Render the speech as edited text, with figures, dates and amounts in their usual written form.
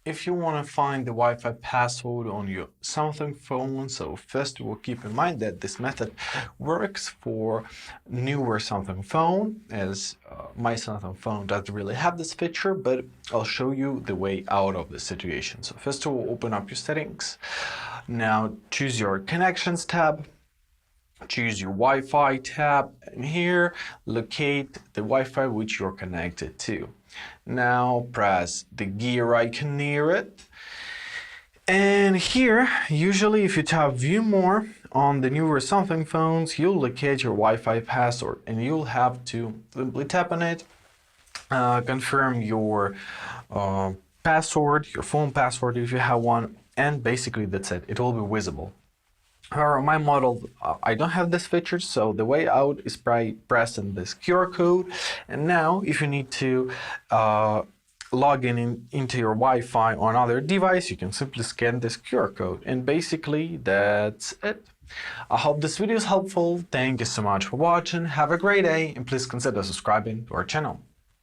if you want to find the Wi-Fi password on your Samsung phone, so first of all, keep in mind that this method works for newer Samsung phone, as my Samsung phone doesn't really have this feature, but I'll show you the way out of the situation. So first of all, open up your settings. Now choose your connections tab. Choose your Wi-Fi tab, and here locate the Wi-Fi which you're connected to. Now press the gear icon near it. And here, usually if you tap view more on the newer Samsung phones, you'll locate your Wi-Fi password and you'll have to simply tap on it, confirm your password, your phone password if you have one, and basically that's it. It will be visible. However, my model, I don't have this feature, so the way out is by pressing this QR code. And now, if you need to log into your Wi-Fi on another device, you can simply scan this QR code. And basically, that's it. I hope this video is helpful. Thank you so much for watching. Have a great day, and please consider subscribing to our channel.